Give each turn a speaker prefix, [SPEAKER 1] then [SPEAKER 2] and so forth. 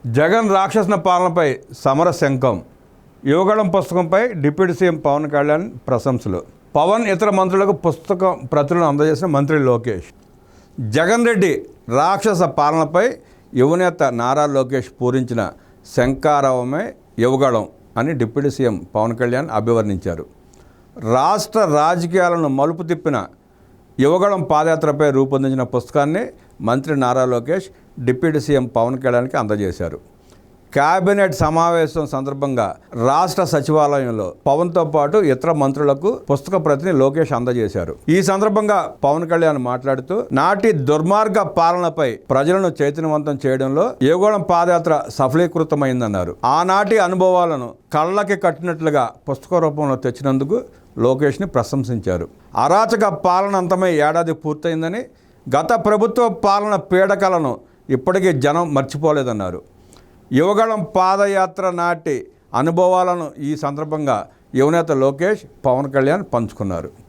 [SPEAKER 1] జగన్ రాక్షసన పాలనపై సమర శంఖం. యువగళం పుస్తకంపై డిప్యూటీ సీఎం పవన్ కళ్యాణ్ ప్రశంసలు. పవన్ ఇతర మంత్రులకు పుస్తకం ప్రతులను అందజేసిన మంత్రి లోకేష్. జగన్ రెడ్డి రాక్షస పాలనపై యువనేత నారా లోకేష్ పూరించిన శంఖారావమే యువగళం అని డిప్యూటీ సీఎం పవన్ కళ్యాణ్ అభివర్ణించారు. రాష్ట్ర రాజకీయాలను మలుపు తిప్పిన యువగళం పాదయాత్రపై రూపొందించిన పుస్తకాన్ని మంత్రి నారా లోకేష్ డిప్యూటీ సీఎం పవన్ కళ్యాణ్కి అందజేశారు. కేబినెట్ సమావేశం సందర్భంగా రాష్ట్ర సచివాలయంలో పవన్తో పాటు ఇతర మంత్రులకు పుస్తక ప్రతిని లోకేష్ అందజేశారు. ఈ సందర్భంగా పవన్ కళ్యాణ్ మాట్లాడుతూ, నాటి దుర్మార్గ పాలనపై ప్రజలను చైతన్యవంతం చేయడంలో యువగళం పాదయాత్ర సఫలీకృతమైందన్నారు. ఆనాటి అనుభవాలను కళ్ళకి కట్టినట్లుగా పుస్తక రూపంలో తెచ్చినందుకు లోకేష్ని ప్రశంసించారు. అరాచక పాలన అంతమై ఏడాది పూర్తయిందని, గత ప్రభుత్వ పాలన పీడకలను ఇప్పటికీ జనం మర్చిపోలేదన్నారు. యువగళం పాదయాత్ర నాటి అనుభవాలను ఈ సందర్భంగా యువనేత లోకేష్ పవన్ కళ్యాణ్ పంచుకున్నారు.